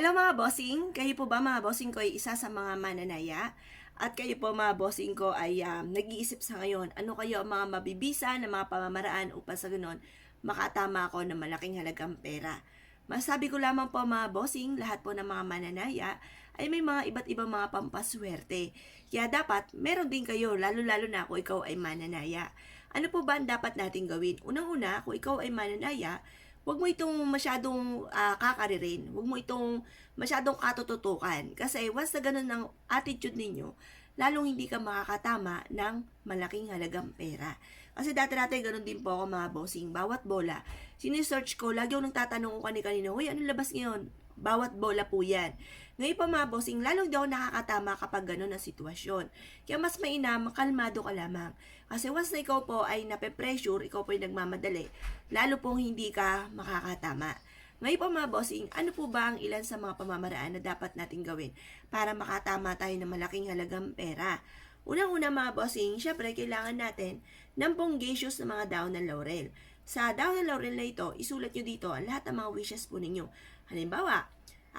Hello mga bossing, kayo po ba mga bossing ko ay isa sa mga mananaya? At kayo po mga bossing ko ay nag-iisip sa ngayon, ano kayo ang mga mabibisa na mga pamamaraan upang sa ganon makatama ako ng malaking halagang pera. Masabi ko lamang po mga bossing, lahat po ng mga mananaya ay may mga iba't ibang mga pampaswerte. Kaya dapat meron din kayo, lalo-lalo na kung ikaw ay mananaya. Ano po ba ang dapat natin gawin? Unang-una, kung ikaw ay mananaya, huwag mo itong masyadong kakaririn. Huwag mo itong masyadong katututukan. Kasi once na ganun ang attitude ninyo, lalong hindi ka makakatama ng malaking halagang pera. Kasi dati-dati ganun din po ako mga bossing. Bawat bola, sinesearch ko, lagi akong nagtatanong ko kanina, uy, anong labas ngayon? Bawat bola po yan. Ngayon pa mga bossing, lalong di ako nakakatama kapag gano'n ang sitwasyon. Kaya mas mainam, kalmado ka lamang. Kasi once na ikaw po ay nape-pressure, ikaw po ay nagmamadali, lalo pong hindi ka makakatama. Ngayon po mga bossing, ano po ba ang ilan sa mga pamamaraan na dapat natin gawin para makatama tayo ng malaking halagang pera? Unang-una mga bossing, syempre kailangan natin ng bonggacious na mga daon ng laurel. Sa daon ng laurel na ito, isulat nyo dito ang lahat ng mga wishes po ninyo. Halimbawa,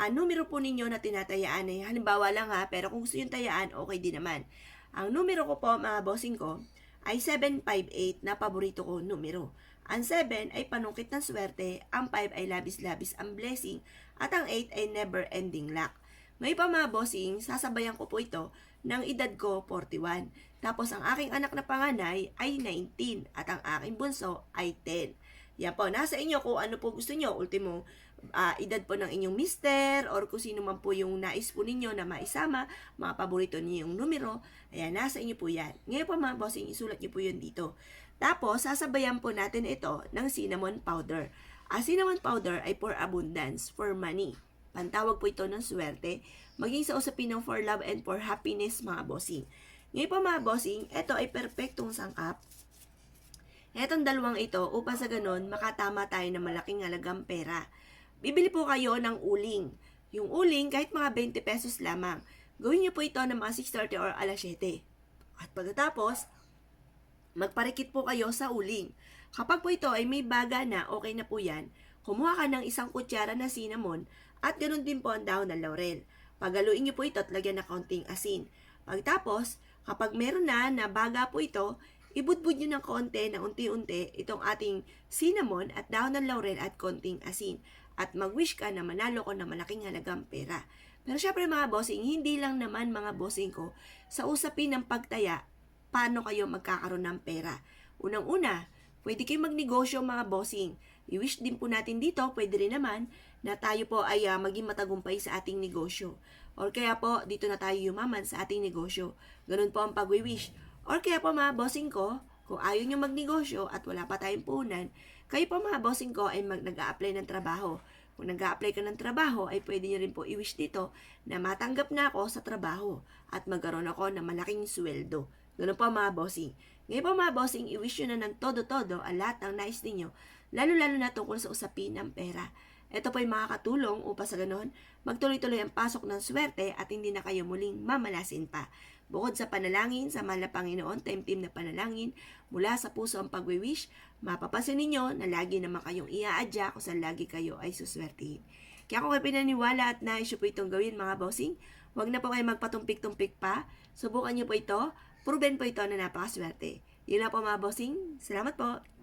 numero po ninyo na tinatayaan ay halimbawa lang pero kung gusto yung tayaan, okay din naman. Ang numero ko po mga bossing ko ay 758 na paborito ko numero. Ang 7 ay panungkit ng swerte, ang 5 ay labis-labis ang blessing, at ang 8 ay never-ending luck. Ngayon pa mga bossing, sasabayan ko po ito ng edad ko 41. Tapos ang aking anak na panganay ay 19 at ang aking bunso ay 10. Yan po, nasa inyo kung ano po gusto nyo. Ultimo, edad po ng inyong mister or kung sino man po yung nais po ninyo na maisama, mga paborito niyo yung numero. Ayan, nasa inyo po yan. Ngayon po mga bossing, isulat nyo po yun dito. Tapos, sasabayan po natin ito ng cinnamon powder. Cinnamon powder ay for abundance, for money. Pantawag po ito ng swerte, maging sa usapin ng for love and for happiness mga bossing. Ngayon po mga bossing, ito ay perpektong sangkap. Etong dalawang ito upang sa ganun makatama tayo ng malaking halagang pera. Bibili po kayo ng uling. Yung uling kahit mga 20 pesos lamang. Gawin niyo po ito ng mga 6:30 or alas 7. At pagkatapos, magparikit po kayo sa uling. Kapag po ito ay may baga na, okay na po yan, kumuha ka ng isang kutsara na cinnamon at ganun din po ang dahon ng laurel. Pagaluin niyo po ito at lagyan ng kaunting asin. Pagtapos, kapag meron na baga po ito, ibudbud nyo ng konti na unti-unti itong ating cinnamon at dahon ng laurel at konting asin. At mag-wish ka na manalo ko ng malaking halagang pera. Pero syempre mga bossing, hindi lang naman mga bossing ko sa usapin ng pagtaya, paano kayo magkakaroon ng pera. Unang-una, pwede kayong magnegosyo mga bossing. I-wish din po natin dito, pwede rin naman na tayo po ay maging matagumpay sa ating negosyo. Or kaya po, dito na tayo yumaman sa ating negosyo. Ganun po ang pag-wish. Or kaya po mga bossing ko, kung ayaw nyo magnegosyo at wala pa tayong puhunan, kayo po mga bossing ko ay nag-a-apply ng trabaho. Kung nag-a-apply ka ng trabaho, ay pwede nyo rin po i-wish dito na matanggap na ako sa trabaho at magkaroon ako ng malaking sweldo. Ganun po mga bossing. Ngayon po mga bossing, i-wish nyo na ng todo-todo ang lahat ng nais ninyo, lalo-lalo na tungkol sa usapin ng pera. Ito po ay makakatulong upang sa ganon, magtuloy-tuloy ang pasok ng swerte at hindi na kayo muling mamalasin pa. Bukod sa panalangin, sa mahal na Panginoon, time-team na panalangin, mula sa puso ang pagwiwish, mapapansin ninyo na lagi naman kayong iaadya kung saan lagi kayo ay suswertihin. Kaya kung kayo pinaniwala at nais po itong gawin mga bossing, huwag na po kayo magpatumpik-tumpik pa. Subukan nyo po ito, proven po ito na napakaswerte. Yun na po mga bossing, salamat po!